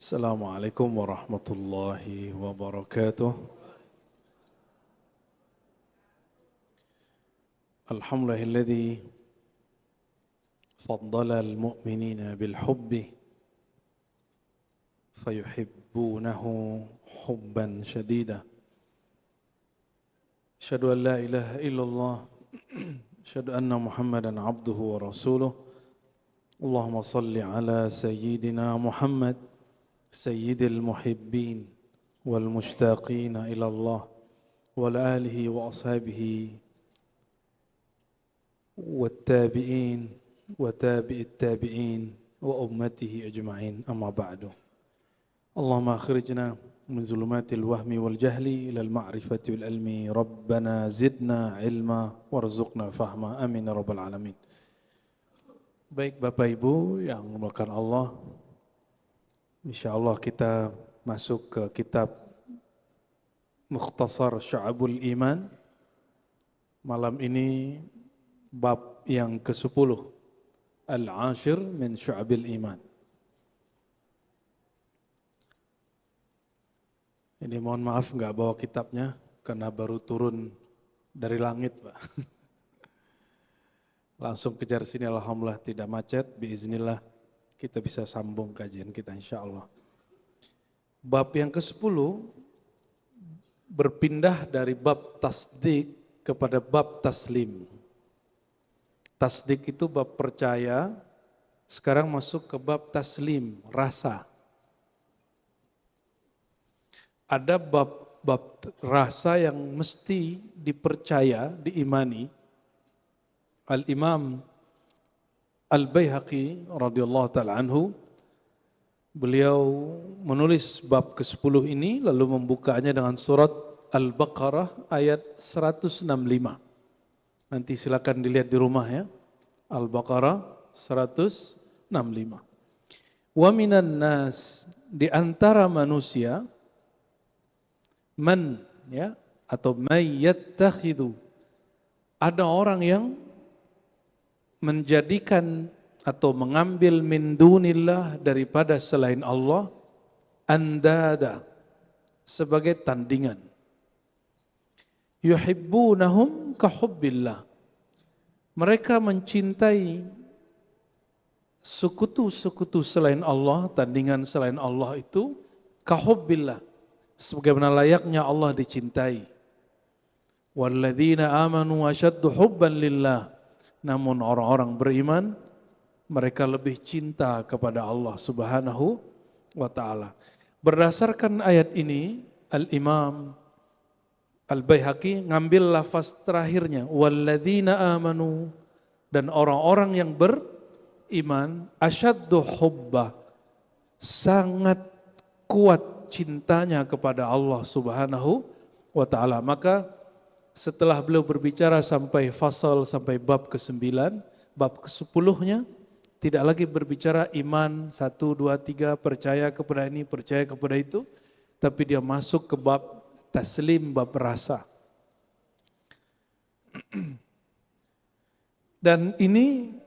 Assalamualaikum warahmatullahi wabarakatuh. Alhamdulillahilladzi faddala al-mu'minina bil-hubbi fayuhibbunahu hubban shadida. Asyhadu an la ilaha illallah, asyhadu anna Muhammadan abduhu wa rasuluh. Allahumma salli ala sayyidina Muhammad سيد المحبين والمشتاقين إلى الله وعلى آله وأصحابه والتابعين وتابع التابعين وأمته أجمعين أما بعد اللهم أخرجنا من ظلمات الوهم والجهل إلى المعرفة والعلم ربنا زدنا علما وارزقنا فهما آمين يا رب العالمين. Baik Bapak Ibu yang dimuliakan Allah, InsyaAllah kita masuk ke kitab Mukhtasar Syu'abul Iman. Malam ini bab yang ke-10, Al-Ashir min Syu'abil Iman. Ini mohon maaf nggak bawa kitabnya karena baru turun dari langit, Pak. Langsung kejar sini, alhamdulillah tidak macet, biiznillah kita bisa sambung kajian kita insyaAllah. Bab yang ke-10 berpindah dari bab tasdik kepada bab taslim. Tasdik itu bab percaya, sekarang masuk ke bab taslim, rasa. Ada bab rasa yang mesti dipercaya, diimani. Al-Imam Al-Baihaqi radhiyallahu ta'ala anhu, beliau menulis bab ke-10 ini lalu membukanya dengan surat Al-Baqarah ayat 165. Nanti silakan dilihat di rumah ya. Al-Baqarah 165. Wa minan nas, di antara manusia, man ya atau may yattakhidhu, ada orang yang menjadikan atau mengambil min dunillah, daripada selain Allah, andada, sebagai tandingan. Yuhibbunahum kahubbillah, mereka mencintai sekutu-sekutu selain Allah, tandingan selain Allah itu kahubbillah, sebagaimana layaknya Allah dicintai. Walladzina amanu asyaddu hubban lillah, namun orang-orang beriman mereka lebih cinta kepada Allah Subhanahu wa ta'ala. Berdasarkan ayat ini, Al-Imam Al-Baihaqi ngambil lafaz terakhirnya, walladzina amanu, dan orang-orang yang beriman, asyaddu hubba, sangat kuat cintanya kepada Allah Subhanahu wa ta'ala. Maka setelah beliau berbicara sampai fasal, sampai bab ke-9, bab ke-10-nya tidak lagi berbicara iman 1, 2, 3, percaya kepada ini, percaya kepada itu, tapi dia masuk ke bab taslim, bab rasa. Dan ini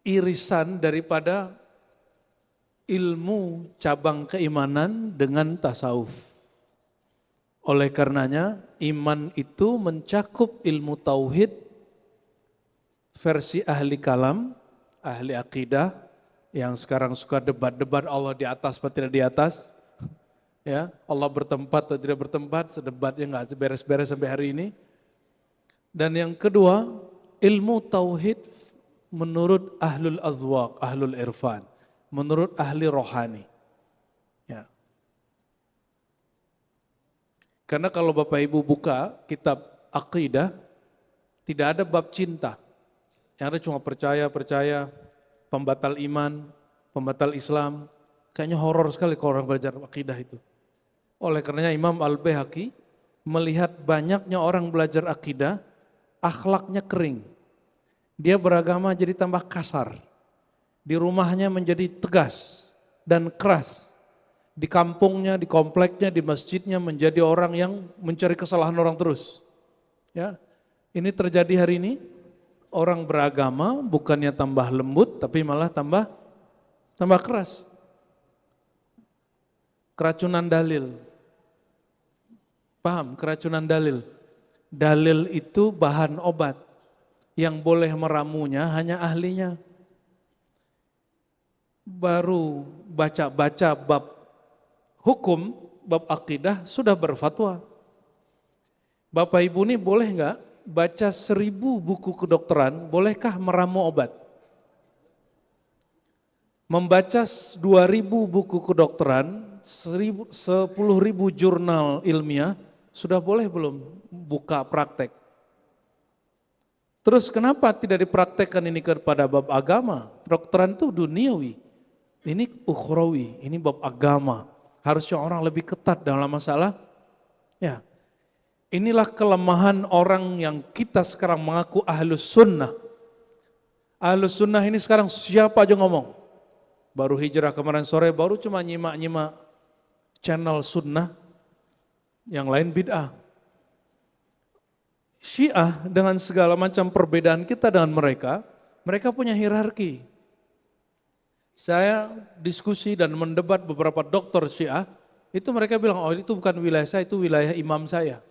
irisan daripada ilmu cabang keimanan dengan tasawuf. Oleh karenanya iman itu mencakup ilmu tauhid versi ahli kalam, ahli akidah yang sekarang suka debat-debat Allah di atas atau tidak di atas. Ya, Allah bertempat atau tidak bertempat, sedebatnya nggak beres-beres sampai hari ini. Dan yang kedua, ilmu tauhid menurut ahlul azwaq, ahlul irfan, menurut ahli rohani. Ya. Karena kalau Bapak Ibu buka kitab akidah, tidak ada bab cinta. Yang ada cuma percaya, pembatal iman, pembatal Islam. Kayaknya horor sekali kalau orang belajar akidah itu. Oleh karenanya Imam Al-Baihaqi melihat banyaknya orang belajar akidah, akhlaknya kering. Dia beragama jadi tambah kasar. Di rumahnya menjadi tegas dan keras. Di kampungnya, di kompleknya, di masjidnya menjadi orang yang mencari kesalahan orang terus. Ya, ini terjadi hari ini. Orang beragama bukannya tambah lembut, tapi malah tambah keras. Keracunan dalil. Paham keracunan dalil? Dalil itu bahan obat. Yang boleh meramunya hanya ahlinya. Baru baca-baca bab hukum, bab akidah sudah berfatwa. Bapak Ibu ini boleh nggak baca 1000 buku kedokteran, bolehkah meramu obat? Membaca 2000 buku kedokteran, 10.000 jurnal ilmiah, sudah boleh belum buka praktek? Terus kenapa tidak dipraktekkan ini kepada bab agama? Kedokteran itu duniawi, ini ukhrawi, ini bab agama. Harusnya orang lebih ketat dalam masalah. Ya, inilah kelemahan orang yang kita sekarang mengaku ahlus sunnah. Ahlus sunnah ini sekarang siapa aja ngomong. Baru hijrah kemarin sore, baru cuma nyimak-nyimak channel sunnah, yang lain bid'ah. Syiah dengan segala macam perbedaan kita dengan mereka punya hierarki. Saya diskusi dan mendebat beberapa dokter Syiah, itu mereka bilang, oh itu bukan wilayah saya, itu wilayah imam saya.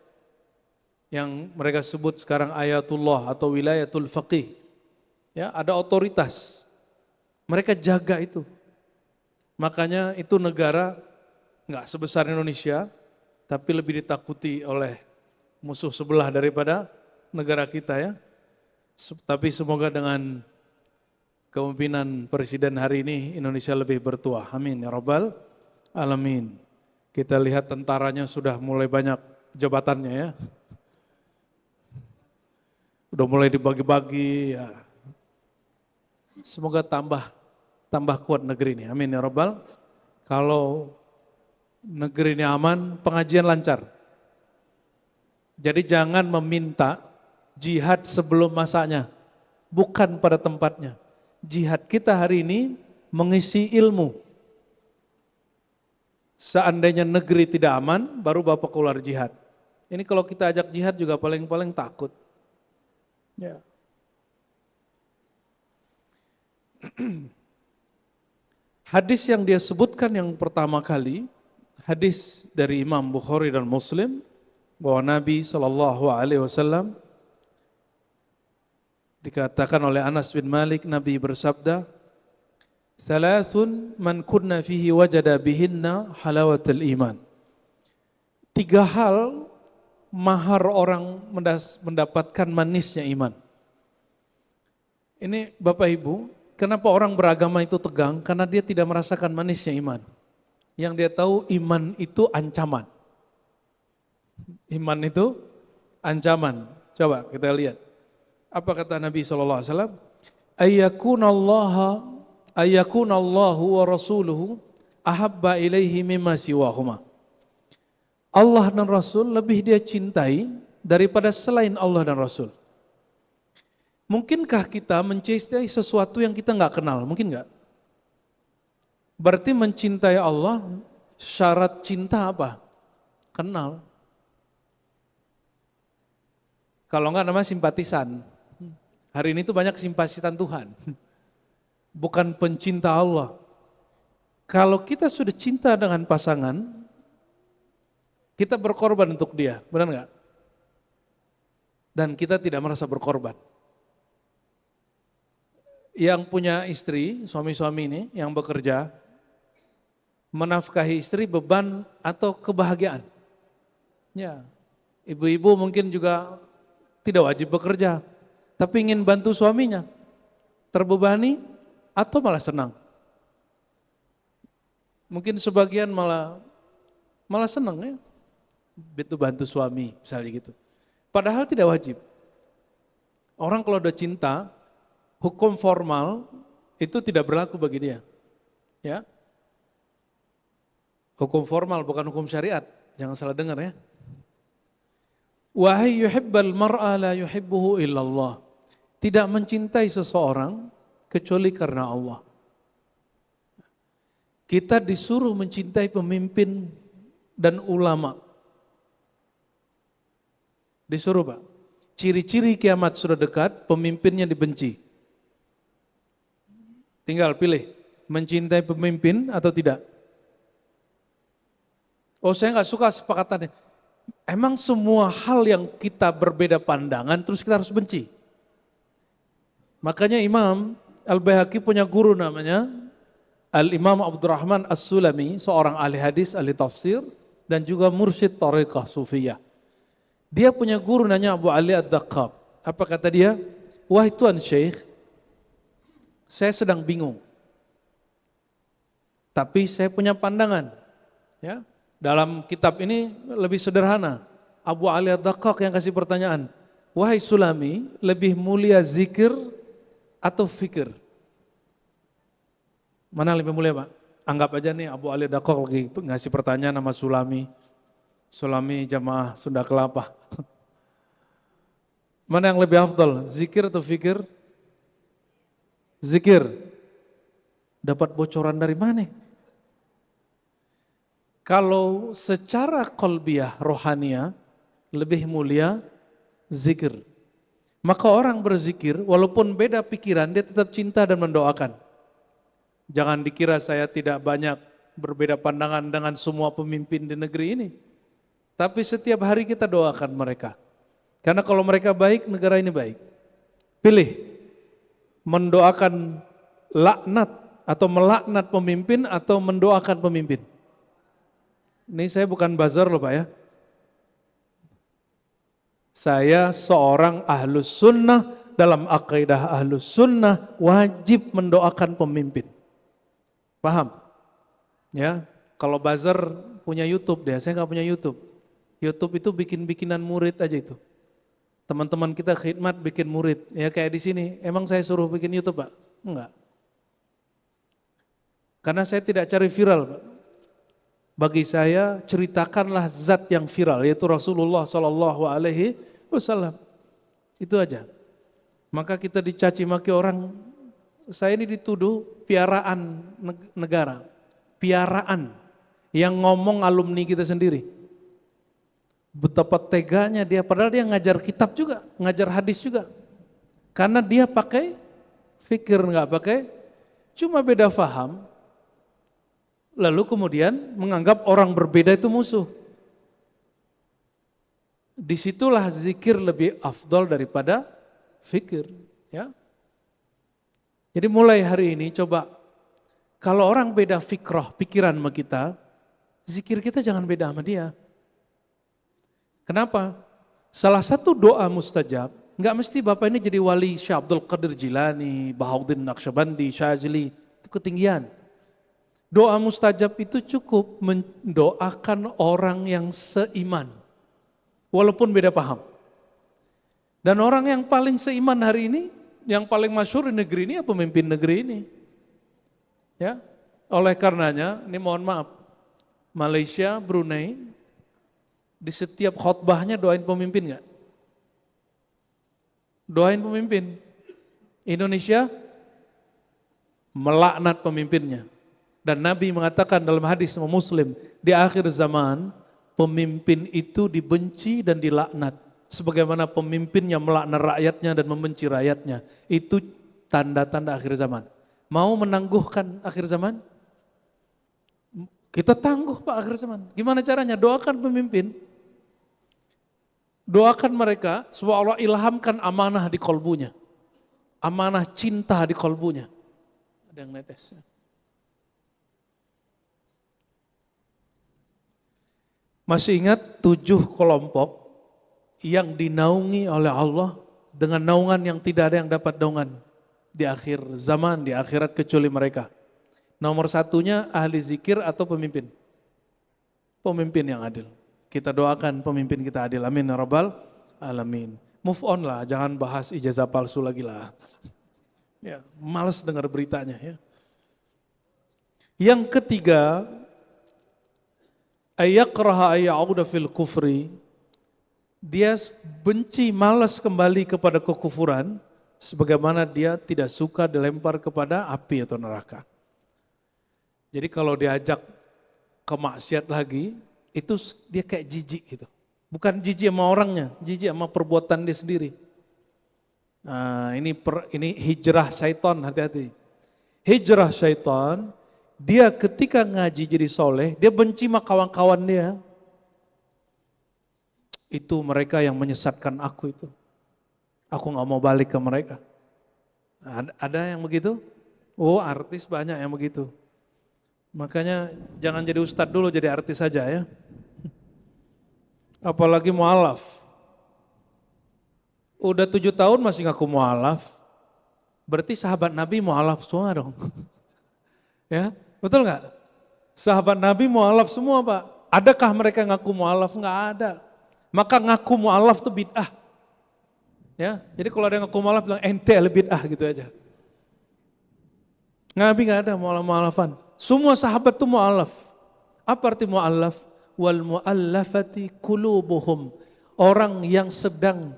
Yang mereka sebut sekarang ayatullah atau wilayatul faqih. Ya, ada otoritas. Mereka jaga itu. Makanya itu negara nggak sebesar Indonesia, tapi lebih ditakuti oleh musuh sebelah daripada negara kita ya. Tapi semoga dengan kepemimpinan Presiden hari ini Indonesia lebih bertuah. Amin ya rabbal alamin. Kita lihat tentaranya sudah mulai banyak jabatannya ya. Udah mulai dibagi-bagi ya. Semoga tambah kuat negeri ini. Amin ya rabbal. Kalau negeri ini aman, pengajian lancar. Jadi jangan meminta jihad sebelum masanya, bukan pada tempatnya. Jihad kita hari ini mengisi ilmu. Seandainya negeri tidak aman, baru Bapak keluar jihad. Ini kalau kita ajak jihad juga paling-paling takut. Ya. Hadis yang dia sebutkan yang pertama kali, hadis dari Imam Bukhari dan Muslim, bahwa Nabi SAW dikatakan oleh Anas bin Malik, Nabi bersabda, "Thalathun man kunna fihi wajada bihinna halawatul iman." 3 hal mahar orang mendapatkan manisnya iman. Ini Bapak Ibu, kenapa orang beragama itu tegang? Karena dia tidak merasakan manisnya iman. Yang dia tahu iman itu ancaman. Iman itu ancaman. Coba kita lihat. Apa kata Nabi SAW? Ayyakunallahu wa rasuluhu ahabba ilaihi mimma siwahuma. Allah dan Rasul lebih dia cintai daripada selain Allah dan Rasul. Mungkinkah kita mencintai sesuatu yang kita nggak kenal? Mungkin nggak? Berarti mencintai Allah, syarat cinta apa? Kenal. Kalau enggak namanya simpatisan. Hari ini tuh banyak simpatisan Tuhan. Bukan pencinta Allah. Kalau kita sudah cinta dengan pasangan, kita berkorban untuk dia, benar enggak? Dan kita tidak merasa berkorban. Yang punya istri, suami-suami ini yang bekerja, menafkahi istri beban atau kebahagiaan. Ya, ibu-ibu mungkin juga tidak wajib bekerja, tapi ingin bantu suaminya, terbebani atau malah senang. Mungkin sebagian malah senang ya, bantu suami misalnya gitu. Padahal tidak wajib. Orang kalau udah cinta, hukum formal itu tidak berlaku bagi dia. Ya. Hukum formal bukan hukum syariat, jangan salah dengar ya. Wahai yuhibbal mar'a la yuhibbuhu illallah. Tidak mencintai seseorang kecuali karena Allah. Kita disuruh mencintai pemimpin dan ulama. Disuruh Pak. Ciri-ciri kiamat sudah dekat, pemimpinnya dibenci. Tinggal pilih, mencintai pemimpin atau tidak. Oh saya nggak suka sepakatannya. Emang semua hal yang kita berbeda pandangan terus kita harus benci? Makanya Imam Al-Baihaqi punya guru namanya Al-Imam Abdurrahman As-Sulami, seorang ahli hadis, ahli tafsir, dan juga mursyid tariqah sufiyah. Dia punya guru namanya Abu Ali Ad-Daqqaq. Apa kata dia? Wahai Tuan Syekh, saya sedang bingung. Tapi saya punya pandangan. Ya, dalam kitab ini lebih sederhana. Abu Ali Ad-Daqqaq yang kasih pertanyaan. Wahai Sulami, lebih mulia zikir atau fikir? Mana lebih mulia Pak? Anggap aja nih Abu Ali Ad-Daqqaq lagi ngasih pertanyaan sama Sulami. Sulami jamaah Sunda Kelapa. Mana yang lebih afdal? Zikir atau fikir? Zikir. Dapat bocoran dari mana? Kalau secara qalbiyah, rohaniah, lebih mulia zikir. Maka orang berzikir, walaupun beda pikiran, dia tetap cinta dan mendoakan. Jangan dikira saya tidak banyak berbeda pandangan dengan semua pemimpin di negeri ini. Tapi setiap hari kita doakan mereka. Karena kalau mereka baik, negara ini baik. Pilih, mendoakan laknat atau melaknat pemimpin atau mendoakan pemimpin. Ini saya bukan bazar loh Pak ya. Saya seorang ahlus sunnah, dalam akidah ahlus sunnah wajib mendoakan pemimpin. Paham? Ya, kalau bazar punya YouTube deh, saya nggak punya YouTube. YouTube itu bikin-bikinan murid aja itu. Teman-teman kita khidmat bikin murid, ya kayak di sini. Emang saya suruh bikin YouTube Pak? Enggak. Karena saya tidak cari viral Pak. Bagi saya ceritakanlah zat yang viral, yaitu Rasulullah Sallallahu Alaihi Wasallam. Itu aja. Maka kita dicaci maki orang, saya ini dituduh piaraan negara, piaraan yang ngomong alumni kita sendiri. Betapa teganya dia, padahal dia ngajar kitab juga, ngajar hadis juga. Karena dia pakai fikir, nggak pakai, cuma beda faham. Lalu kemudian menganggap orang berbeda itu musuh. Disitulah zikir lebih afdol daripada fikir. Ya. Jadi mulai hari ini coba, kalau orang beda fikrah, pikiran sama kita, zikir kita jangan beda sama dia. Kenapa? Salah satu doa mustajab, nggak mesti Bapak ini jadi wali Syekh Abdul Qadir Jilani, Bahauddin Naqsyabandi, Syazili, itu ketinggian. Doa mustajab itu cukup mendoakan orang yang seiman, walaupun beda paham. Dan orang yang paling seiman hari ini, yang paling masyhur di negeri ini, ya pemimpin negeri ini. Ya, oleh karenanya, ini mohon maaf, Malaysia, Brunei, di setiap khutbahnya doain pemimpin nggak? Doain pemimpin. Indonesia melaknat pemimpinnya. Dan Nabi mengatakan dalam hadis Muslim, di akhir zaman pemimpin itu dibenci dan dilaknat. Sebagaimana pemimpinnya melaknat rakyatnya dan membenci rakyatnya. Itu tanda-tanda akhir zaman. Mau menangguhkan akhir zaman? Kita tangguh Pak akhir zaman. Gimana caranya? Doakan pemimpin. Doakan mereka supaya Allah ilhamkan amanah di kolbunya. Amanah cinta di kolbunya. Ada yang netes. Masih ingat 7 kelompok yang dinaungi oleh Allah dengan naungan yang tidak ada yang dapat naungan di akhir zaman, di akhirat kecuali mereka. Nomor satunya ahli zikir atau pemimpin. Pemimpin yang adil. Kita doakan pemimpin kita adil. Amin ya rabbal alamin. Move on lah, jangan bahas ijazah palsu lagi lah. Ya, malas dengar beritanya ya. Yang ketiga, ayakraha ayyauda fil kufri. Dia benci, malas kembali kepada kekufuran sebagaimana dia tidak suka dilempar kepada api atau neraka. Jadi kalau diajak ke maksiat lagi, itu dia kayak jijik gitu. Bukan jijik sama orangnya, jijik sama perbuatan dia sendiri. Nah, ini hijrah syaitan, hati-hati. Hijrah syaitan Dia ketika ngaji jadi soleh, dia benci sama kawan-kawan dia. Itu mereka yang menyesatkan aku itu. Aku gak mau balik ke mereka. Ada yang begitu? Oh, artis banyak yang begitu. Makanya jangan jadi ustadz dulu, jadi artis saja ya. Apalagi mu'alaf. Udah 7 tahun masih ngaku mu'alaf. Berarti sahabat Nabi mu'alaf semua dong. Ya, betul nggak? Sahabat Nabi mu'alaf semua Pak. Adakah mereka ngaku mu'alaf? Nggak ada. Maka ngaku mu'alaf itu bid'ah. Ya, jadi kalau ada yang ngaku mu'alaf bilang ente bid'ah gitu aja. Nabi nggak ada mu'alaf-mu'alafan. Semua sahabat itu mu'alaf. Apa arti mu'alaf? Wal mu'allafati qulubuhum. Orang yang sedang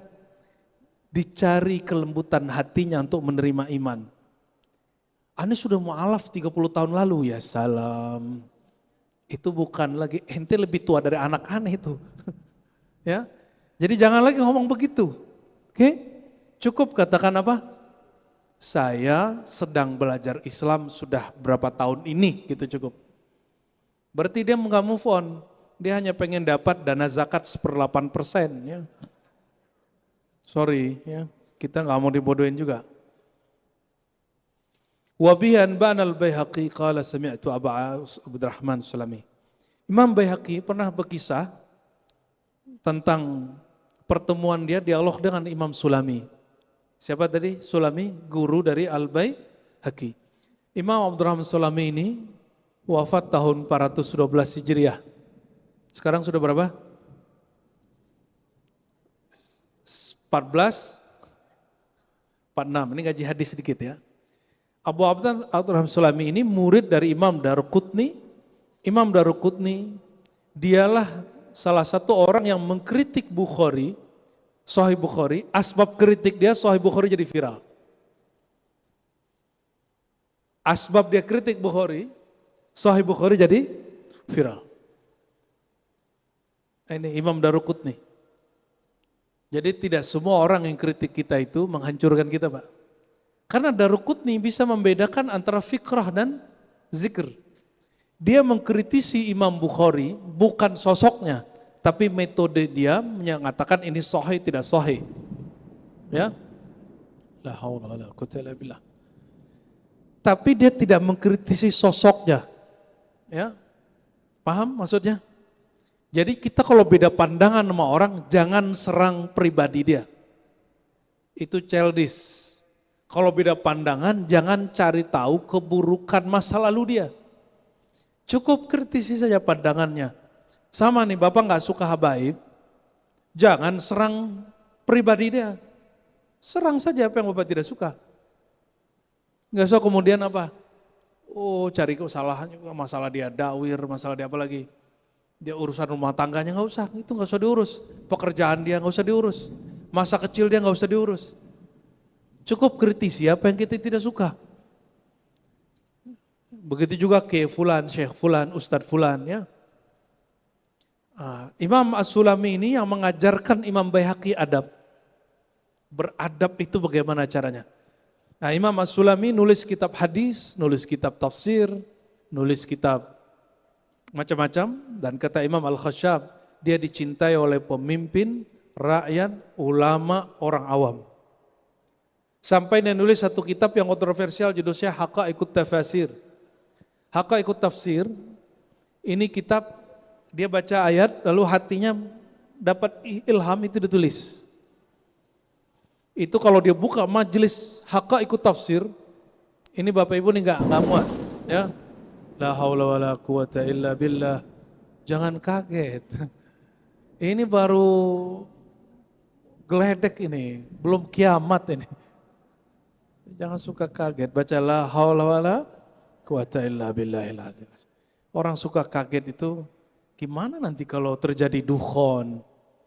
dicari kelembutan hatinya untuk menerima iman. Ane sudah mu'alaf 30 tahun lalu, ya salam. Itu bukan lagi, ente lebih tua dari anak aneh itu. Ya, jadi jangan lagi ngomong begitu. Oke? Cukup katakan apa? Saya sedang belajar Islam sudah berapa tahun ini, gitu cukup. Berarti dia nggak move on. Dia hanya pengen dapat dana zakat 1/8%. Ya. Sorry, ya, kita nggak mau dibodohin juga. Wabihan ba'nal Baihaqi qala sami'tu Abu Abdurrahman Sulami. Imam Baihaqi pernah berkisah tentang pertemuan dia, dialog dengan Imam Sulami. Siapa tadi? Sulami, guru dari Al-Baihaqi. Imam Abdurrahman Sulami ini wafat tahun 412 Hijriah. Sekarang sudah berapa? 14, 46. Ini ngaji hadis sedikit ya. Abu Abdurrahman Sulami ini murid dari Imam Daruqutni. Imam Daruqutni dialah salah satu orang yang mengkritik Bukhari, Sahih Bukhari. Asbab kritik dia Sahih Bukhari jadi viral. Asbab dia kritik Bukhari, Sahih Bukhari jadi viral. Ini Imam Daruqutni. Jadi tidak semua orang yang kritik kita itu menghancurkan kita Pak. Karena Daruqutni bisa membedakan antara fikrah dan zikr. Dia mengkritisi Imam Bukhari bukan sosoknya, tapi metode dia mengatakan ini sahih tidak sahih. Ya. La haula wala quwwata illa billah. Tapi dia tidak mengkritisi sosoknya. Ya. Paham maksudnya? Jadi kita kalau beda pandangan sama orang, jangan serang pribadi dia. Itu childish. Kalau beda pandangan, jangan cari tahu keburukan masa lalu dia. Cukup kritisi saja pandangannya. Sama nih, Bapak nggak suka habaib, jangan serang pribadi dia. Serang saja apa yang Bapak tidak suka. Nggak usah kemudian apa? Oh, cari kesalahan, masalah dia dawir, masalah dia apa lagi? Dia urusan rumah tangganya nggak usah, itu nggak usah diurus. Pekerjaan dia nggak usah diurus. Masa kecil dia nggak usah diurus. Cukup kritisi apa yang kita tidak suka. Begitu juga ke fulan, syekh fulan, ustadz fulan ya. Imam As-Sulami ini yang mengajarkan Imam Baihaqi adab. Beradab itu bagaimana caranya. Nah, Imam As-Sulami nulis kitab hadis, nulis kitab tafsir, nulis kitab macam-macam, dan kata Imam Al-Khashab, dia dicintai oleh pemimpin, rakyat, ulama, orang awam. Sampai dia nulis satu kitab yang kontroversial judulnya Haqa'iqut Tafasir. Haqa'iqut Tafsir, ini kitab dia baca ayat lalu hatinya dapat ilham itu ditulis. Itu kalau dia buka majelis Haqa'iqut Tafsir, ini Bapak Ibu nih enggak muat ya. La haula wala quwata illa billah. Jangan kaget. Ini baru geledek ini, belum kiamat ini. Jangan suka kaget, baca la haula wala quwata illa billahil azim. Orang suka kaget itu gimana nanti kalau terjadi dukhon,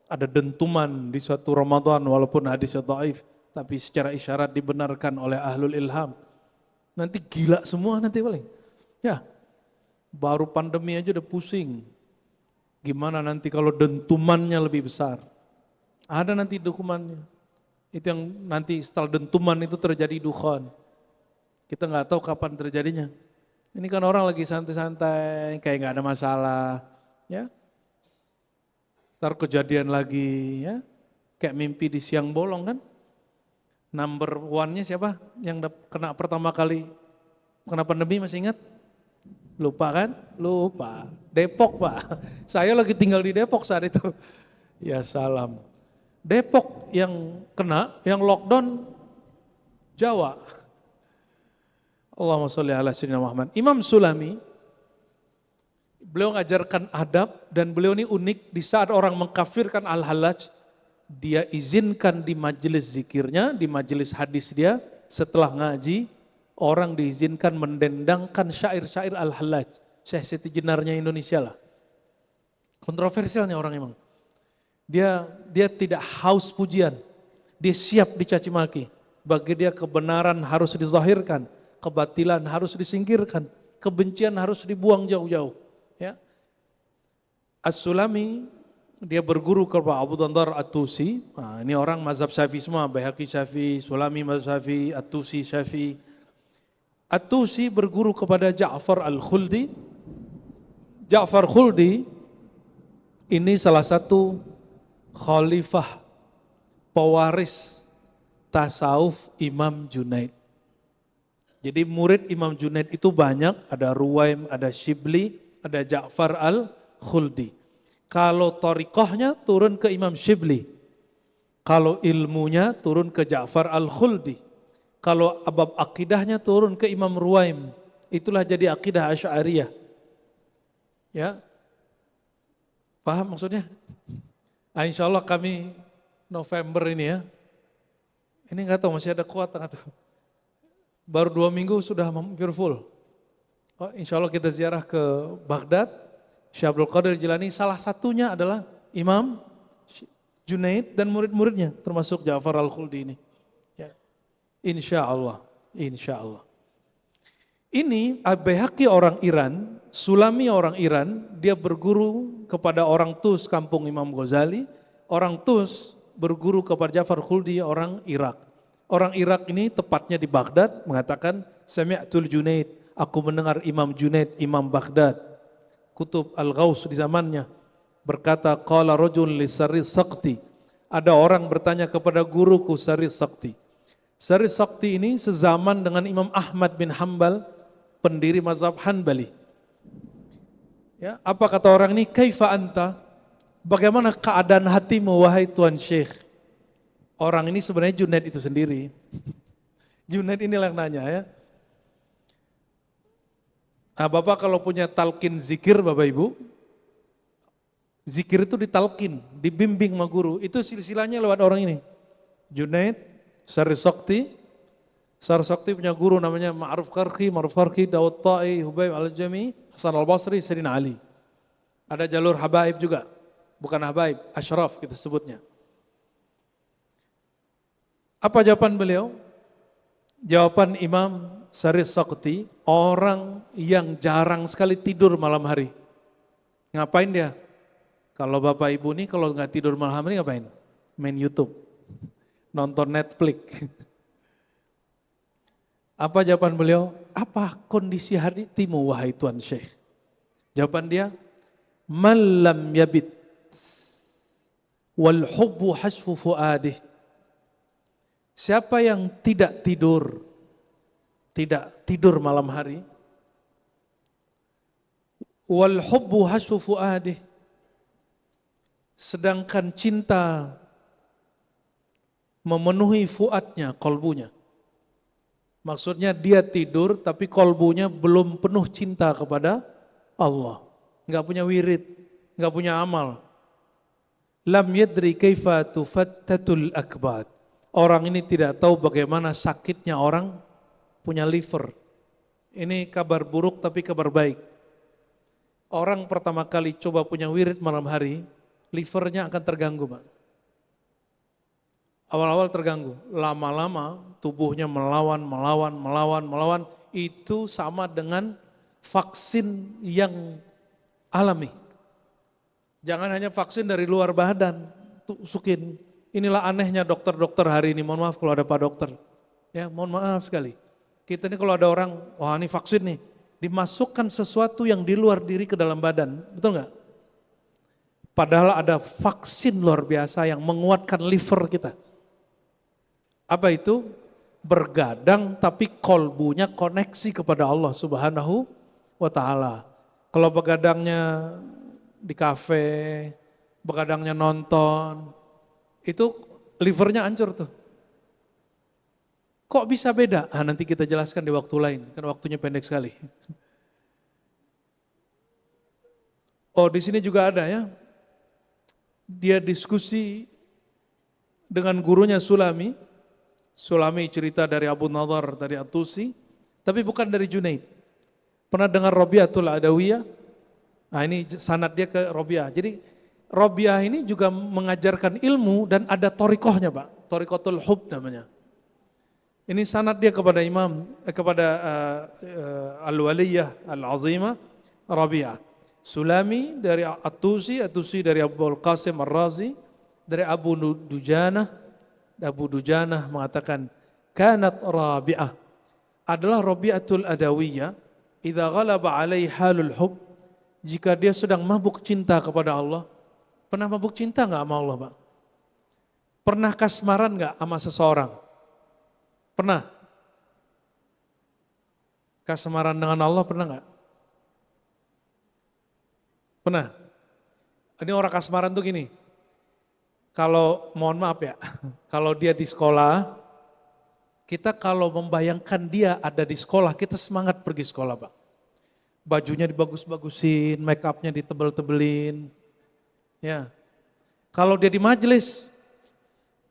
ada dentuman di suatu Ramadan walaupun hadisnya dhaif, tapi secara isyarat dibenarkan oleh ahlul ilham. Nanti gila semua nanti paling. Ya. Baru pandemi aja udah pusing. Gimana nanti kalau dentumannya lebih besar? Ada nanti dentumannya. Itu yang nanti setelah dentuman itu terjadi dukhan. Kita nggak tahu kapan terjadinya. Ini kan orang lagi santai-santai, kayak nggak ada masalah, ya. Ntar kejadian lagi, ya. Kayak mimpi di siang bolong kan. Number one-nya siapa? Yang kena pertama kali kena pandemi masih ingat? Lupa kan? Lupa. Depok Pak. Saya lagi tinggal di Depok saat itu. Ya salam. Depok yang kena, yang lockdown Jawa. Allahumma sholli ala sayyidina Muhammad. Imam Sulami, beliau ngajarkan adab dan beliau ini unik di saat orang mengkafirkan Al-Hallaj, dia izinkan di majelis zikirnya, di majelis hadis dia, setelah ngaji, orang diizinkan mendendangkan syair-syair Al-Hallaj. Syekh Siti Jenarnya Indonesia lah. Kontroversialnya orang emang. Dia tidak haus pujian, dia siap dicaci maki. Bagi dia kebenaran harus dizahirkan, kebatilan harus disingkirkan, kebencian harus dibuang jauh-jauh. Ya. As-Sulami, dia berguru kepada Abu Dandar At-Tusi. Nah, ini orang mazhab Syafi'i semua, Baihaqi Syafi'i, Sulami mazhab Syafi'i, At-Tusi Syafi'i. At-Tusi berguru kepada Ja'far Al-Khuldi. Ja'far Khuldi ini salah satu khalifah pewaris tasawuf Imam Junaid. Jadi murid Imam Junaid itu banyak, ada Ruwaim, ada Shibli, ada Ja'far Al-Khuldi. Kalau thariqahnya turun ke Imam Shibli. Kalau ilmunya turun ke Ja'far Al-Khuldi. Kalau bab akidahnya turun ke Imam Ruwaim. Itulah jadi akidah Asy'ariyah. Ya. Paham maksudnya? Nah, insya Allah kami November ini ya. Ini nggak tahu masih ada kuat nggak tahu. Baru 2 minggu sudah hampir full. Oh, insya Allah kita ziarah ke Baghdad. Syekh Abdul Qadir Jilani salah satunya adalah Imam Junaid dan murid-muridnya termasuk Ja'far Al-Khuldi ini. Ya. Insya Allah. Ini Al-Baihaqi orang Iran, Sulami orang Iran, dia berguru kepada orang Tus kampung Imam Ghazali, orang Tus berguru kepada Ja'far Khuldi orang Irak. Orang Irak ini tepatnya di Baghdad mengatakan Sami'tul Junaid, aku mendengar Imam Junaid, Imam Baghdad, Kutub Al-Ghaus di zamannya berkata qala rajul li Saris Sakti, ada orang bertanya kepada guruku Saris Sakti. Saris Sakti ini sezaman dengan Imam Ahmad bin Hanbal, pendiri mazhab Hanbali. Ya, apa kata orang ini? Kaifa anta? Bagaimana keadaan hatimu wahai Tuan Syekh? Orang ini sebenarnya Junaid itu sendiri. Junaid inilah yang nanya ya. Nah, Bapak kalau punya talqin zikir Bapak Ibu, zikir itu ditalqin, dibimbing sama guru. Itu silsilahnya lewat orang ini. Junaid, Saris Sakti punya guru namanya Ma'ruf Qarqi, Dawud Ta'i, Hubayb Al-Jami, Hasan Al-Basri, Sayyidina Ali. Ada jalur Habaib juga, bukan Habaib, Ashraf kita sebutnya. Apa jawaban beliau? Jawaban Imam Saris Sakti, orang yang jarang sekali tidur malam hari. Ngapain dia? Kalau Bapak Ibu nih kalau nggak tidur malam hari ngapain? Main YouTube, nonton Netflix. Apa jawaban beliau? Apa kondisi hatimu wahai Tuan Syekh? Jawaban dia, man lam yabit wal hubbu hasfu fuadih. Siapa yang tidak tidur malam hari, wal hubbu hasfu fuadih, sedangkan cinta memenuhi fuadnya, kolbunya. Maksudnya dia tidur tapi kolbunya belum penuh cinta kepada Allah. Enggak punya wirid, enggak punya amal. Lam yadri kaifa tufattatul akbad. Orang ini tidak tahu bagaimana sakitnya orang punya liver. Ini kabar buruk tapi kabar baik. Orang pertama kali coba punya wirid malam hari, livernya akan terganggu, Pak. Awal-awal terganggu, lama-lama tubuhnya melawan, itu sama dengan vaksin yang alami. Jangan hanya vaksin dari luar badan, tusukin. Inilah anehnya dokter-dokter hari ini, mohon maaf kalau ada Pak Dokter. Ya, mohon maaf sekali. Kita ini kalau ada orang, wah ini vaksin nih, dimasukkan sesuatu yang di luar diri ke dalam badan, betul nggak? Padahal ada vaksin luar biasa yang menguatkan liver kita. Apa itu? Bergadang tapi kolbunya koneksi kepada Allah Subhanahu wa ta'ala. Kalau begadangnya di kafe, begadangnya nonton, itu livernya hancur tuh. Kok bisa beda? Nanti kita jelaskan di waktu lain, kan waktunya pendek sekali. Oh, di sini juga ada ya. Dia diskusi dengan gurunya Sulami. Sulami cerita dari Abu Nadhar, dari At-Tusi, tapi bukan dari Junaid. Pernah dengar Rabi'atul Adawiyah? Nah ini sanad dia ke Rabi'ah. Jadi Rabi'ah ini juga mengajarkan ilmu dan ada torikohnya Pak. Torikotul Hub namanya. Ini sanad dia kepada Al-Waliyah Al-Azimah Rabi'ah. Sulami dari At-Tusi, At-Tusi dari Abu Al-Qasim Ar-Razi, dari Abu Dujanah mengatakan, kanat Rabi'ah, adalah Rabi'atul Adawiyah, idza ghalaba alaihi halul hub, jika dia sedang mabuk cinta kepada Allah. Pernah mabuk cinta enggak sama Allah, Pak? Pernah kasmaran enggak sama seseorang? Pernah? Kasmaran dengan Allah pernah enggak? Pernah? Ini orang kasmaran tuh gini, kalau mohon maaf ya, kalau dia di sekolah, kita kalau membayangkan dia ada di sekolah, kita semangat pergi sekolah Pak. Bajunya dibagus-bagusin, make upnya ditebel-tebelin. Ya. Kalau dia di majelis,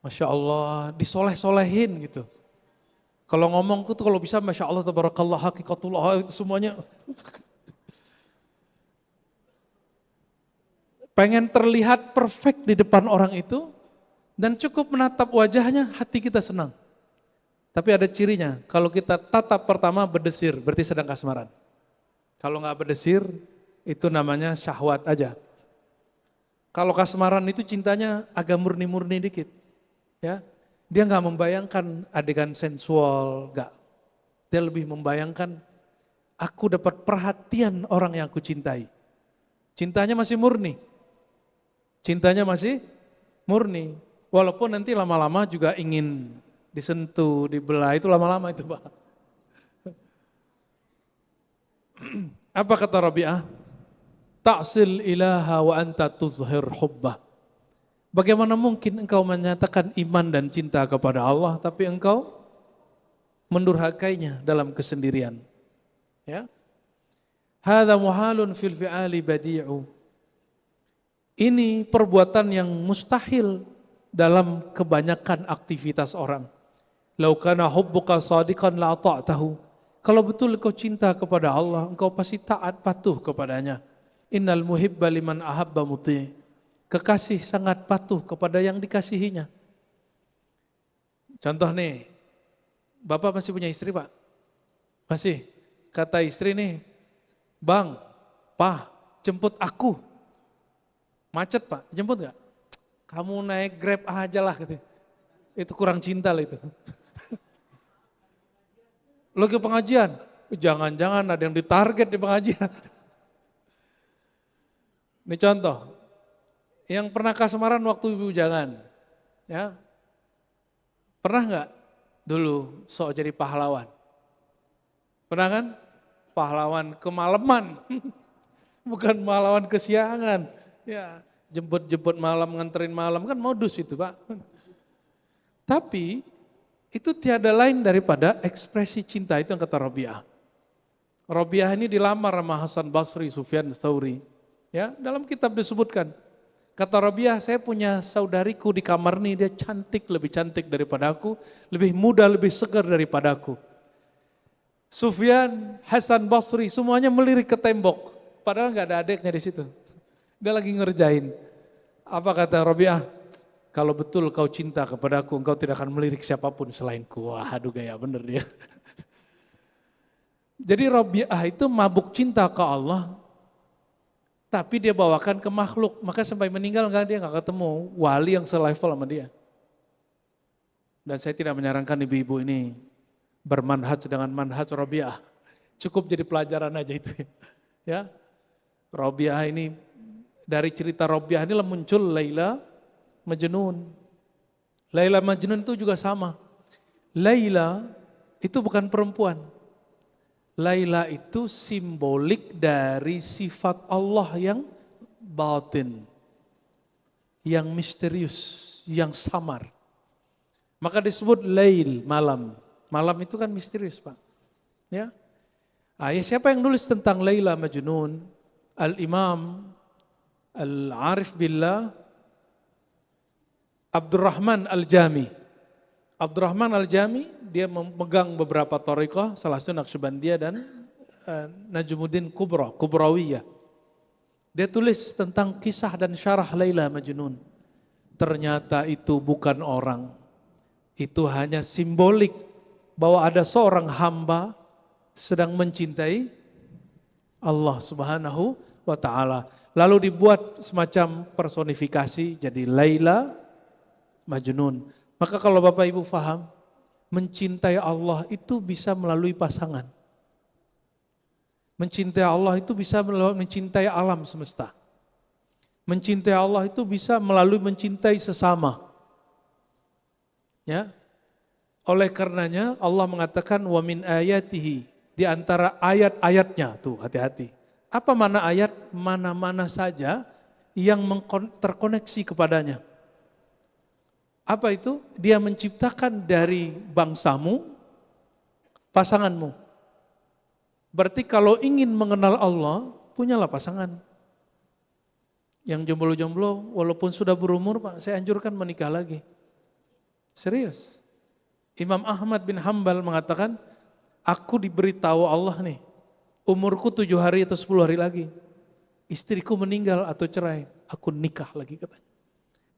Masya Allah, disoleh-solehin gitu. Kalau ngomong tuh kalau bisa Masya Allah, tabarakallah, hakikatullah, itu semuanya. Pengen terlihat perfect di depan orang itu, dan cukup menatap wajahnya, hati kita senang. Tapi ada cirinya, kalau kita tatap pertama berdesir, berarti sedang kasmaran. Kalau nggak berdesir, itu namanya syahwat aja. Kalau kasmaran itu cintanya agak murni-murni dikit. Ya, dia nggak membayangkan adegan sensual, nggak. Dia lebih membayangkan, aku dapat perhatian orang yang aku cintai. Cintanya masih murni. Cintanya masih murni. Walaupun nanti lama-lama juga ingin disentuh, dibelah, itu lama-lama itu Pak. Apa kata Rabi'ah? Ta'sil ilaha wa anta tuzhir hubbah. Bagaimana mungkin engkau menyatakan iman dan cinta kepada Allah, tapi engkau mendurhakainya dalam kesendirian. Ya. Hadza muhalun fil fi'ali badi'u. Ini perbuatan yang mustahil dalam kebanyakan aktivitas orang. Lau kana hubbuka shadiqan la ta'tahu. Kalau betul engkau cinta kepada Allah, engkau pasti taat patuh kepadanya. Innal muhibba liman ahabba muti'. Kekasih sangat patuh kepada yang dikasihinya. Contoh nih, Bapak masih punya istri Pak? Masih. Kata istri nih, Bang, Pak, jemput aku. Macet Pak, jemput gak? Kamu naik Grab aja lah gitu. Itu kurang cinta lah itu. Lo ke pengajian? Jangan-jangan ada yang ditarget di pengajian. Ini contoh. Yang pernah kasmaran waktu bujangan. Ya. Pernah gak dulu sok jadi pahlawan? Pernah kan? Pahlawan kemalaman. Bukan pahlawan kesiangan. Ya, jemput-jemput malam, nganterin malam, kan modus itu Pak. Tapi itu tiada lain daripada ekspresi cinta, itu yang kata Rabi'ah. Rabi'ah ini dilamar sama Hasan Basri, Sufyan Tsauri. Ya, dalam kitab disebutkan, kata Rabi'ah, saya punya saudariku di kamar nih, dia cantik, lebih cantik daripada aku, lebih muda, lebih segar daripada aku. Sufyan, Hasan Basri, semuanya melirik ke tembok, padahal nggak ada adiknya di situ. Dia lagi ngerjain. Apa kata Rabi'ah? Kalau betul kau cinta kepadaku, engkau tidak akan melirik siapapun selainku. Wah, aduh gaya bener dia. Jadi Rabi'ah itu mabuk cinta ke Allah, tapi dia bawakan ke makhluk. Maka sampai meninggal dia nggak ketemu wali yang selevel sama dia. Dan saya tidak menyarankan ibu-ibu ini bermanhaj dengan manhaj Rabi'ah. Cukup jadi pelajaran aja itu ya. Robiah ini, dari cerita Robiah ini muncul Laila Majnun. Laila Majnun itu juga sama. Laila itu bukan perempuan. Laila itu simbolik dari sifat Allah yang batin, yang misterius, yang samar. Maka disebut Lail, malam. Malam itu kan misterius, Pak. Ya. Siapa yang nulis tentang Laila Majnun? Al-Imam Al-Arif Billah Abdurrahman Al-Jami. Abdurrahman Al-Jami, dia memegang beberapa thariqah, salah satu Naqsyabandiyah dan Najmuddin Kubrawiyah. Dia tulis tentang kisah dan syarah Laila Majnun. Ternyata itu bukan orang. Itu hanya simbolik bahwa ada seorang hamba sedang mencintai Allah Subhanahu wa ta'ala. Lalu dibuat semacam personifikasi jadi Laila Majnun. Maka kalau Bapak Ibu faham, mencintai Allah itu bisa melalui pasangan. Mencintai Allah itu bisa melalui mencintai alam semesta. Mencintai Allah itu bisa melalui mencintai sesama. Ya. Oleh karenanya Allah mengatakan wa min ayatihi, di antara ayat-ayatnya, tuh hati-hati. Apa mana ayat? Mana-mana saja yang terkoneksi kepadanya. Apa itu? Dia menciptakan dari bangsamu, pasanganmu. Berarti kalau ingin mengenal Allah, punyalah pasangan. Yang jomblo-jomblo, walaupun sudah berumur, Pak, saya anjurkan menikah lagi. Serius. Imam Ahmad bin Hambal mengatakan, aku diberitahu Allah nih, umurku 7 hari atau 10 hari lagi, istriku meninggal atau cerai, aku nikah lagi katanya.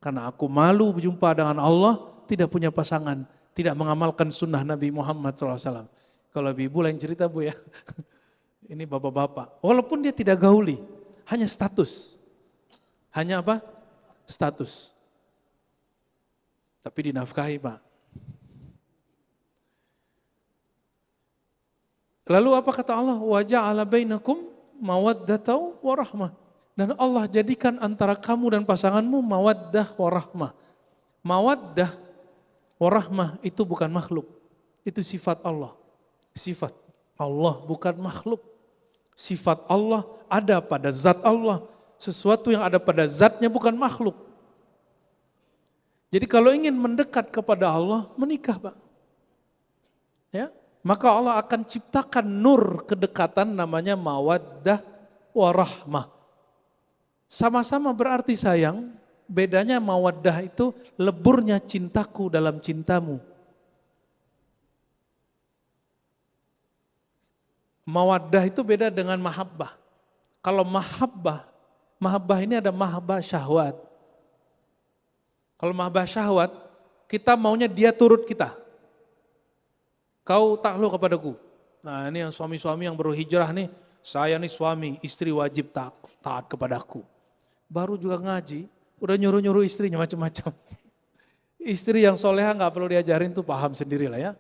Karena aku malu berjumpa dengan Allah, tidak punya pasangan, tidak mengamalkan sunnah Nabi Muhammad SAW. Kalau ibu lain cerita Bu ya, ini bapak-bapak. Walaupun dia tidak gauli, hanya status. Hanya apa? Status. Tapi dinafkahi Pak. Lalu apa kata Allah? Wa ja'ala bainakum mawaddatan wa rahmah. Dan Allah jadikan antara kamu dan pasanganmu mawaddah wa rahmah. Mawaddah wa rahmah itu bukan makhluk. Itu sifat Allah. Sifat Allah bukan makhluk. Sifat Allah ada pada zat Allah. Sesuatu yang ada pada zatnya bukan makhluk. Jadi kalau ingin mendekat kepada Allah, menikah Pak. Ya, maka Allah akan ciptakan nur kedekatan namanya mawaddah warahmah. Sama-sama berarti sayang, bedanya mawaddah itu leburnya cintaku dalam cintamu. Mawaddah itu beda dengan mahabbah. Kalau mahabbah ini ada mahabbah syahwat. Kalau mahabbah syahwat, kita maunya dia turut kita. Kau takluk kepadaku. Nah ini yang suami-suami yang baru hijrah nih, saya nih suami, istri wajib taat kepadaku. Baru juga ngaji, udah nyuruh-nyuruh istrinya macam-macam. Istri yang soleha gak perlu diajarin tuh paham sendirilah ya.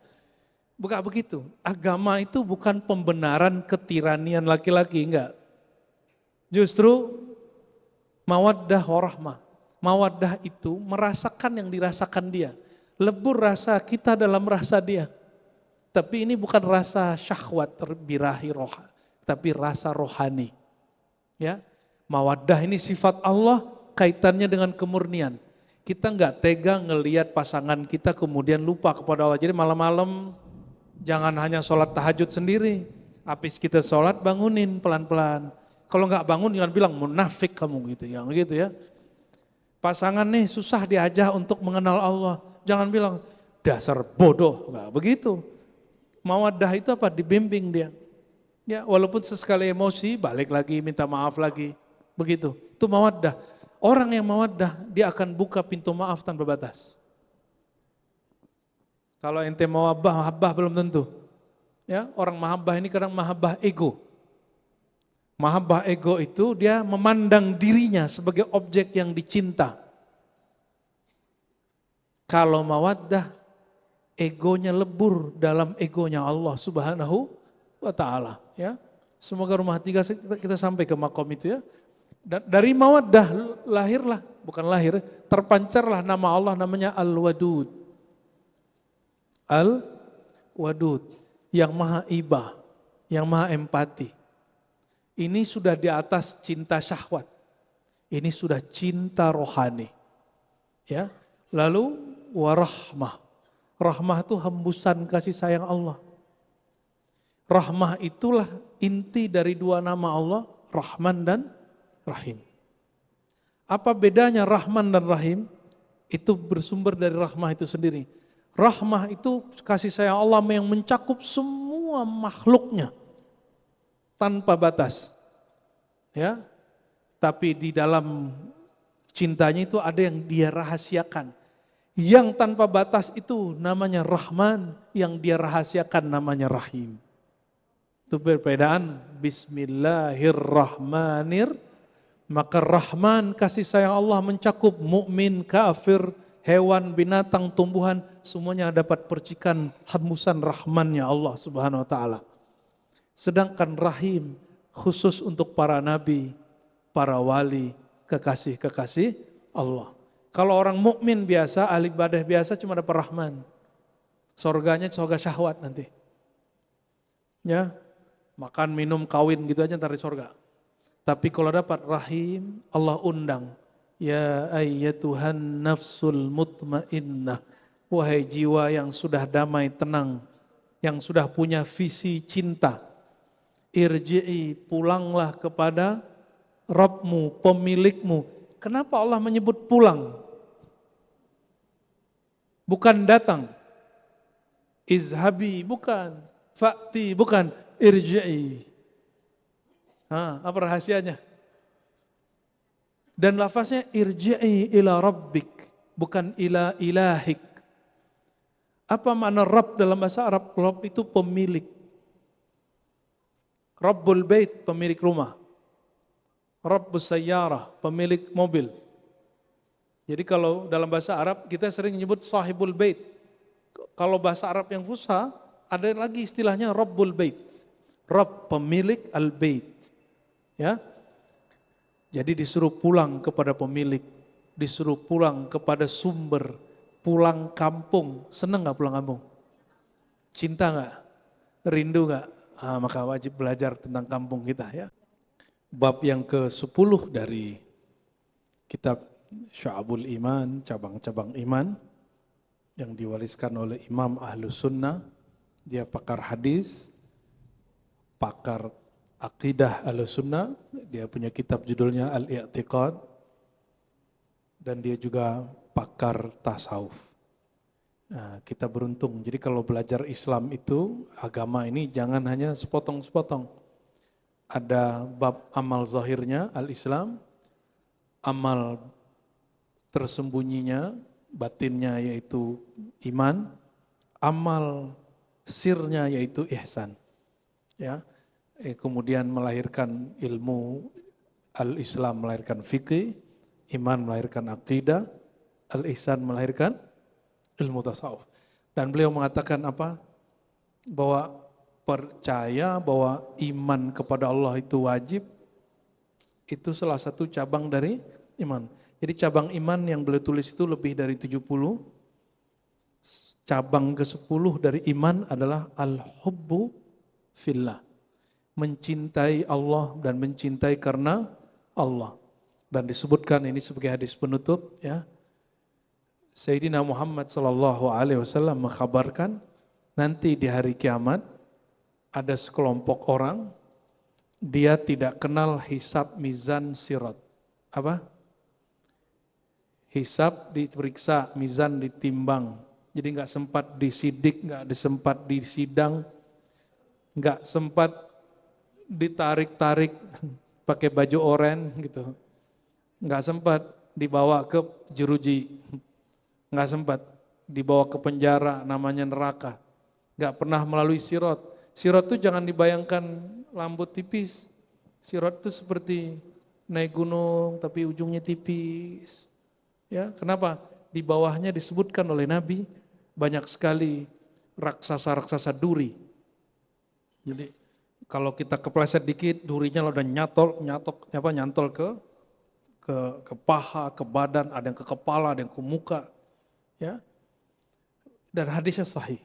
Bukan begitu, agama itu bukan pembenaran ketiranian laki-laki, enggak. Justru mawaddah warahmah. Mawaddah itu merasakan yang dirasakan dia. Lebur rasa kita dalam rasa dia. Tapi ini bukan rasa syahwat birahi roha, tapi rasa rohani. Ya, mawaddah ini sifat Allah, kaitannya dengan kemurnian. Kita enggak tega ngelihat pasangan kita kemudian lupa kepada Allah. Jadi malam-malam jangan hanya sholat tahajud sendiri. Habis kita sholat bangunin pelan-pelan. Kalau enggak bangun jangan bilang munafik kamu gitu, yang gitu ya. Pasangan nih susah diajak untuk mengenal Allah. Jangan bilang dasar bodoh, enggak begitu. Mawaddah itu apa? Dibimbing dia. Ya, walaupun sesekali emosi, balik lagi, minta maaf lagi. Begitu. Itu mawaddah. Orang yang mawaddah, dia akan buka pintu maaf tanpa batas. Kalau ente mahabbah belum tentu. Ya, orang mahabbah ini kadang mahabbah ego. Mahabbah ego itu dia memandang dirinya sebagai objek yang dicinta. Kalau mawaddah, egonya lebur dalam egonya Allah Subhanahu wa ta'ala. Ya. Semoga rumah tiga kita sampai ke makom itu ya. Dan dari mawaddah lahirlah, bukan lahir, terpancarlah nama Allah namanya Al-Wadud. Al-Wadud, yang maha ibah, yang maha empati. Ini sudah di atas cinta syahwat. Ini sudah cinta rohani. Ya. Lalu warahmah. Rahmah itu hembusan kasih sayang Allah. Rahmah itulah inti dari dua nama Allah, Rahman dan Rahim. Apa bedanya Rahman dan Rahim? Itu bersumber dari rahmah itu sendiri. Rahmah itu kasih sayang Allah yang mencakup semua makhluknya tanpa batas. Ya. Tapi di dalam cintanya itu ada yang dia rahasiakan. Yang tanpa batas itu namanya Rahman, yang dia rahasiakan namanya Rahim. Itu perbedaan Bismillahirrahmanirrahim. Maka Rahman kasih sayang Allah mencakup mukmin, kafir, hewan, binatang, tumbuhan, semuanya dapat percikan hembusan Rahmannya Allah Subhanahu wa taala. Sedangkan Rahim khusus untuk para nabi, para wali, kekasih-kekasih Allah. Kalau orang mukmin biasa, ahli ibadah biasa cuma dapat Rahman. Surganya surga syahwat nanti. Ya, makan, minum, kawin gitu aja ntar di surga. Tapi kalau dapat Rahim, Allah undang. Ya ayyatuhan nafsul mutmainnah. Wahai jiwa yang sudah damai, tenang. Yang sudah punya visi cinta. Irji'i, pulanglah kepada Rabbmu, pemilikmu. Kenapa Allah menyebut pulang? Bukan datang. Izhabi, bukan. Fa'ti, bukan. Irji'i. Apa rahasianya? Dan lafaznya irji'i ila rabbik, bukan ila ilahik. Apa makna Rabb dalam bahasa Arab? Rabb itu pemilik. Rabbul bait, pemilik rumah. Rabbus sayyarah, pemilik mobil. Jadi kalau dalam bahasa Arab kita sering menyebut sahibul bait. Kalau bahasa Arab yang fusha, ada lagi istilahnya Rabbul bait. Rabb, pemilik al-bait. Ya, jadi disuruh pulang kepada pemilik, disuruh pulang kepada sumber, pulang kampung. Senang nggak pulang kampung? Cinta nggak? Rindu nggak? Maka wajib belajar tentang kampung kita ya. Bab yang ke-10 dari kitab Syu'abul Iman, cabang-cabang iman yang diwariskan oleh Imam Ahlus Sunnah. Dia pakar hadis, pakar Aqidah Ahlussunnah, dia punya kitab judulnya Al-I'tiqad, dan dia juga pakar tasawuf. Nah, kita beruntung, jadi kalau belajar Islam itu, agama ini jangan hanya sepotong-sepotong. Ada bab amal zahirnya, al-Islam, amal tersembunyinya, batinnya yaitu iman, amal sirnya yaitu ihsan. Ya. Kemudian melahirkan ilmu al-Islam melahirkan fikih, iman melahirkan akidah, al-ihsan melahirkan ilmu tasawuf. Dan beliau mengatakan apa? Bahwa percaya bahwa iman kepada Allah itu wajib, itu salah satu cabang dari iman. Jadi cabang iman yang beliau tulis itu lebih dari 70. Cabang ke-10 dari iman adalah al-hubbu fillah. Mencintai Allah dan mencintai karena Allah. Dan disebutkan ini sebagai hadis penutup ya. Sayyidina Muhammad SAW mengkhabarkan nanti di hari kiamat ada sekelompok orang dia tidak kenal hisab mizan sirat. Apa? Hisab diperiksa, mizan ditimbang. Jadi nggak sempat disidik, nggak sempat disidang, nggak sempat ditarik-tarik pakai baju oranye gitu. Nggak sempat dibawa ke jeruji. Nggak sempat dibawa ke penjara namanya neraka. Nggak pernah melalui sirat. Sirat itu jangan dibayangkan lampu tipis. Sirat itu seperti naik gunung tapi ujungnya tipis. Ya, kenapa? Di bawahnya disebutkan oleh Nabi banyak sekali raksasa-raksasa duri. Jadi Kalau kita kepleset dikit, durinya udah nyantol ke paha, ke badan, ada yang ke kepala, ada yang ke muka, ya. Dan hadisnya sahih.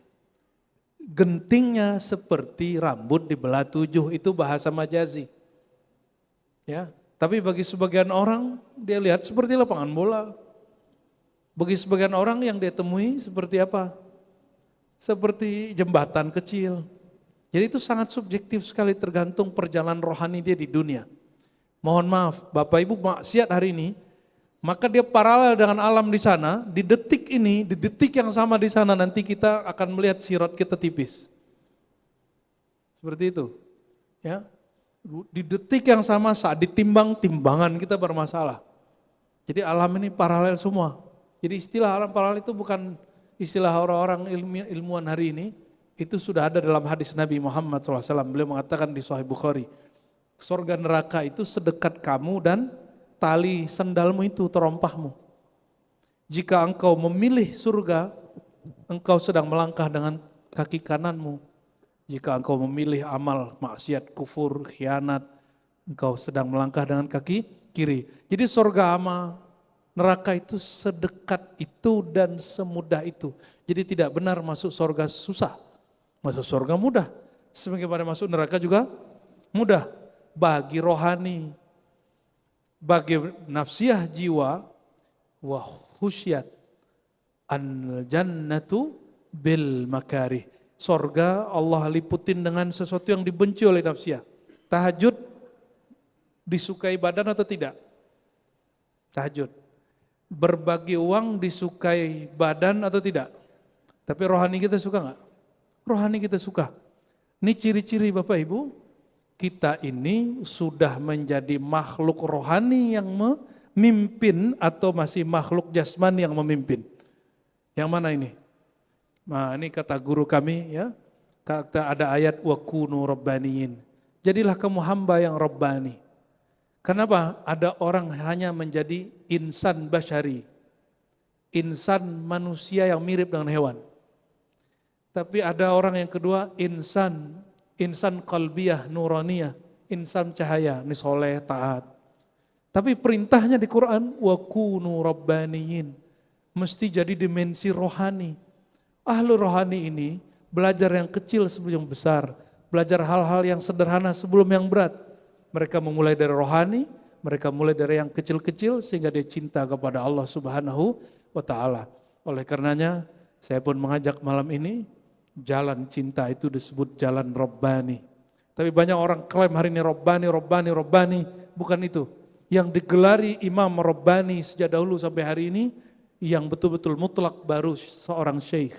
Gentingnya seperti rambut dibelah 7, itu bahasa majazi. Ya, tapi bagi sebagian orang dia lihat seperti lapangan bola. Bagi sebagian orang yang dia temui seperti apa? Seperti jembatan kecil. Jadi itu sangat subjektif sekali, tergantung perjalanan rohani dia di dunia. Mohon maaf, Bapak Ibu maksiat hari ini, maka dia paralel dengan alam di sana, di detik ini, di detik yang sama di sana nanti kita akan melihat sirat kita tipis. Seperti itu. Ya. Di detik yang sama saat ditimbang, timbangan kita bermasalah. Jadi alam ini paralel semua. Jadi istilah alam paralel itu bukan istilah orang-orang ilmuwan hari ini, itu sudah ada dalam hadis Nabi Muhammad SAW. Beliau mengatakan di Sahih Bukhari, surga neraka itu sedekat kamu dan tali sendalmu itu terompahmu. Jika engkau memilih surga, engkau sedang melangkah dengan kaki kananmu. Jika engkau memilih amal maksiat, kufur, khianat, engkau sedang melangkah dengan kaki kiri. Jadi surga sama neraka itu sedekat itu dan semudah itu. Jadi tidak benar masuk surga susah, masuk surga mudah. Sebagaimana masuk neraka juga mudah. Bagi rohani, bagi nafsiyah jiwa, wa khusyat an jannatu bil makarih. Sorga Allah liputin dengan sesuatu yang dibenci oleh nafsiyah. Tahajud disukai badan atau tidak? Tahajud. Berbagi uang disukai badan atau tidak? Tapi rohani kita suka nggak? Rohani kita suka. Ini ciri-ciri Bapak Ibu, kita ini sudah menjadi makhluk rohani yang memimpin atau masih makhluk jasmani yang memimpin? Yang mana ini? Nah, ini kata guru kami ya, kata ada ayat wa kunu rabbaniyin. Jadilah kamu hamba yang rabbani. Kenapa? Ada orang hanya menjadi insan basyari. Insan manusia yang mirip dengan hewan. Tapi ada orang yang kedua insan qalbiyah nuraniyah, insan cahaya, ini soleh, taat. Tapi perintahnya di Quran wa kunu rabbaniyin. Mesti jadi dimensi rohani. Ahlu rohani ini belajar yang kecil sebelum yang besar, belajar hal-hal yang sederhana sebelum yang berat. Mereka memulai dari rohani, mereka mulai dari yang kecil-kecil sehingga dia cinta kepada Allah Subhanahu wa Ta'ala. Oleh karenanya saya pun mengajak malam ini, jalan cinta itu disebut jalan Rabbani. Tapi banyak orang klaim hari ini Rabbani, bukan itu. Yang digelari Imam Rabbani sejak dahulu sampai hari ini, yang betul-betul mutlak baru seorang Syekh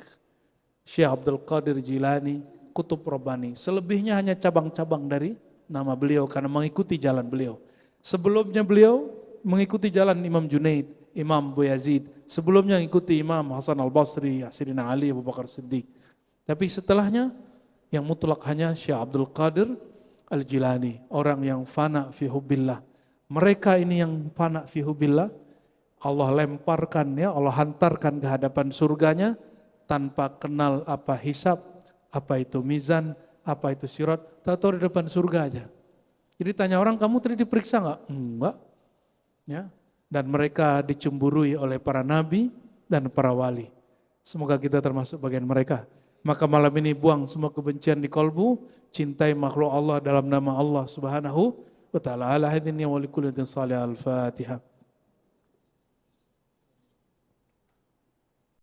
Abdul Qadir Jilani, Kutub Rabbani. Selebihnya hanya cabang-cabang dari nama beliau karena mengikuti jalan beliau. Sebelumnya beliau mengikuti jalan Imam Junaid, Imam Abu Yazid. Sebelumnya mengikuti Imam Hasan al-Basri, Sayyidina Ali, Abu Bakar Siddiq. Tapi setelahnya yang mutlak hanya Syekh Abdul Qadir Al-Jilani, orang yang fana fi hubbillah. Mereka ini yang fana fi hubbillah, Allah lemparkan ya, Allah hantarkan ke hadapan surganya tanpa kenal apa hisab, apa itu mizan, apa itu sirat, tahu di depan surga aja. Jadi tanya orang, kamu tadi diperiksa enggak? Enggak. Ya. Dan mereka dicemburui oleh para nabi dan para wali. Semoga kita termasuk bagian mereka. Maka malam ini buang semua kebencian di kolbu, cintai makhluk Allah dalam nama Allah Subhanahu wa Ta'ala. Ala hadin ya wa likulli salih al-Fatihah.